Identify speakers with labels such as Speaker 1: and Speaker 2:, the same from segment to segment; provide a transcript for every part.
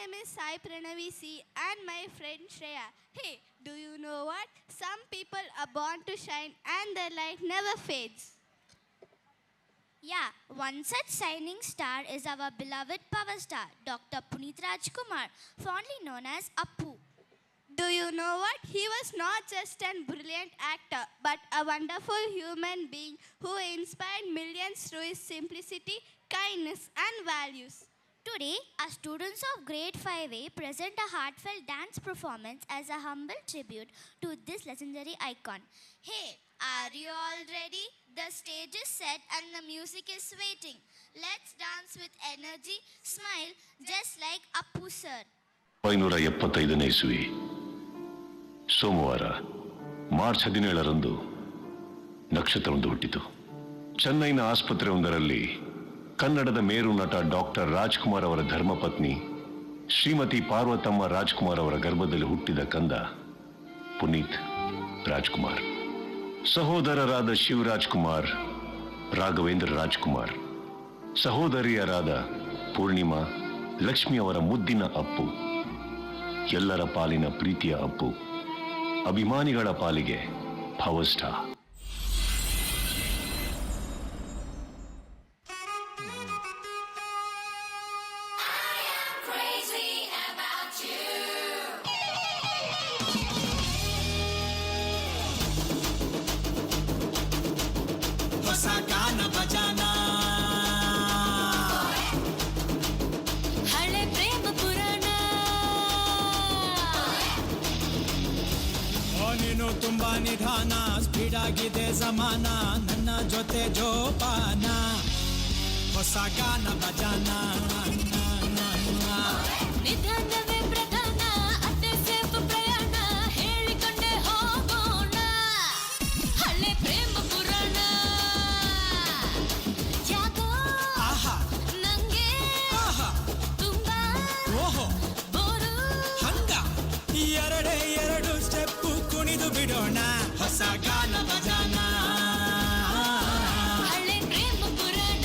Speaker 1: name is Sai Pranavi C and my friend Shreya. Hey, do you know what? Some people are born to shine and their light never fades.
Speaker 2: Yeah, one such shining star is our beloved power star, Dr. Puneeth Rajkumar, fondly known as Appu.
Speaker 1: Do you know what? He was not just a brilliant actor, but a wonderful human being who inspired millions through his simplicity, kindness, and values.
Speaker 2: Today, our students of Grade 5A present a heartfelt dance performance as a humble tribute to this legendary icon. Hey, are you all ready? The stage is set and the music is waiting. Let's dance with energy, smile, just like Appu sir.
Speaker 3: 575ನೇ ಇಸ್ವಿ ಸೋಮವಾರ March 17ರಂದು ನಕ್ಷತ್ರವೊಂದು ಹುಟ್ಟಿತು. ಚೆನ್ನೈನ ಆಸ್ಪತ್ರೆಯೊಂದರಲ್ಲಿ ಕನ್ನಡದ ಮೇರು ನಟ doctor Rajkumar ಅವರ ಧರ್ಮಪತ್ನಿ ಶ್ರೀಮತಿ ಪಾರ್ವತಮ್ಮ ರಾಜ್ಕುಮಾರ್ ಅವರ ಗರ್ಭದಲ್ಲಿ ಹುಟ್ಟಿದ ಕಂದ ಪುನೀತ್ ರಾಜ್ಕುಮಾರ್. ಸಹೋದರರಾದ ಶಿವರಾಜ್ ಕುಮಾರ್, ರಾಘವೇಂದ್ರ ರಾಜ್ಕುಮಾರ್, ಸಹೋದರಿಯರಾದ ಪೂರ್ಣಿಮಾ, ಲಕ್ಷ್ಮಿ ಅವರ ಮುದ್ದಿನ ಅಪ್ಪು, ಎಲ್ಲರ ಪಾಲಿನ ಪ್ರೀತಿಯ ಅಪ್ಪು, ಅಭಿಮಾನಿಗಳ ಪಾಲಿಗೆ ಪವರ್ ಸ್ಟಾರ್.
Speaker 4: ತುಂಬಾ ನಿಧಾನ, ಸ್ಪೀಡ್ ಆಗಿದೆ ಜಮಾನ, ನನ್ನ ಜೊತೆ ಜೋಪಾನ, ಹೊಸ ಗಾನ ಬಜಾನ.
Speaker 5: ನಿಧಾನವೇ ಪ್ರಧಾನ, ಅದೇ ಸೇಫ್ ಪ್ರಯಾಣ, ಹೇಳಿಕೊಂಡೆ ಹೋಗೋಣ ಹಳೆ ಪ್ರೇಮ ಪುರಾಣ. ಯಾಕೋ ನಂಗೆ ತುಂಬಾ ಬೋರು,
Speaker 4: ಹಂಗ ಎರಡೇ ಎರಡು ಸ್ಟೆಪ್ಪು ಕುಣಿದು ಬಿಡೋಣ, ಹೊಸ ಗಾನ ಬಜಾನ.
Speaker 5: ಹಳೆ ಪ್ರೇಮ ಪುರಾಣ.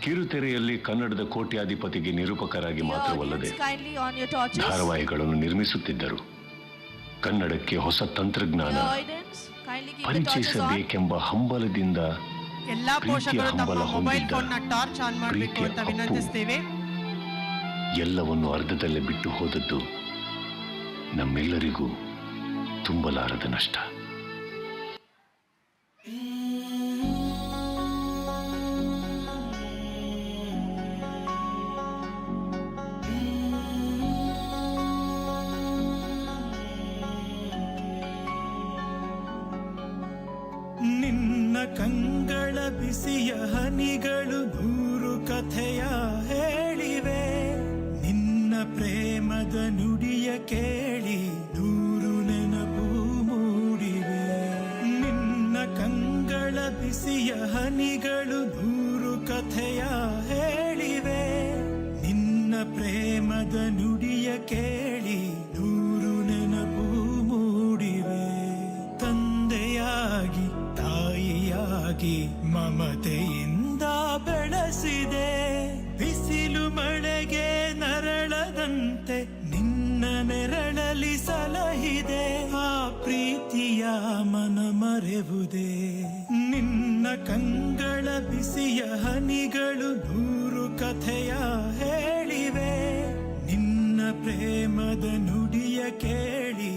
Speaker 3: ಕಿರುತೆರೆಯಲ್ಲಿ ಕನ್ನಡದ ಕೋಟ್ಯಾಧಿಪತಿಗೆ ನಿರೂಪಕರಾಗಿ ಮಾತ್ರವಲ್ಲದೆ ಧಾರಾವಾಹಿಗಳನ್ನು ನಿರ್ಮಿಸುತ್ತಿದ್ದರು. ಕನ್ನಡಕ್ಕೆ ಹೊಸ ತಂತ್ರಜ್ಞಾನ ಪರಿಚಯಿಸಬೇಕೆಂಬ ಹಂಬಲದಿಂದ ಪ್ರೀತಿಯ ಹಂಬಲ ಹೊಂದಿದ್ದ ಪ್ರೀತಿಯ ಅಪ್ಪು ಎಲ್ಲವನ್ನು ಅರ್ಧದಲ್ಲೇ ಬಿಟ್ಟು ಹೋದದ್ದು ನಮ್ಮೆಲ್ಲರಿಗೂ ತುಂಬಲಾರದ ನಷ್ಟ.
Speaker 4: ಬಿಸಿಯ ಹನಿಗಳು ನೂರು ಕಥೆಯ ಹೇಳಿವೆ. ನಿನ್ನ ಪ್ರೇಮದ ನುಡಿಯ ಕೇಳಿ ನೂರು ನೆನಪು ಮೂಡಿವೆ. ನಿನ್ನ ಕಂಗಳ ಬಿಸಿಯ ಹನಿಗಳು ನೂರು ಕಥೆಯ ಹೇಳಿವೆ. ನಿನ್ನ ಪ್ರೇಮದ ನುಡಿಯ ಕೇಳಿ ನೂರು ನೆನಪು ಮೂಡಿವೆ. ತಂದೆಯಾಗಿ ತಾಯಿಯಾಗಿ ಮಮತೆಯಿಂದ ಬೆಳೆಸಿದೆ. ಬಿಸಿಲು ಮಳೆಗೆ ನರಳದಂತೆ ನಿನ್ನ ನೆರಳಲಿ ಸಲಹಿದೆ. ಆ ಪ್ರೀತಿಯ ಮನ ಮರೆವುದೇ. ನಿನ್ನ ಕಂಗಳ ಬಿಸಿಯ ಹನಿಗಳು ನೂರು ಕಥೆಯ ಹೇಳಿವೆ. ನಿನ್ನ ಪ್ರೇಮದ ನುಡಿಯ ಕೇಳಿ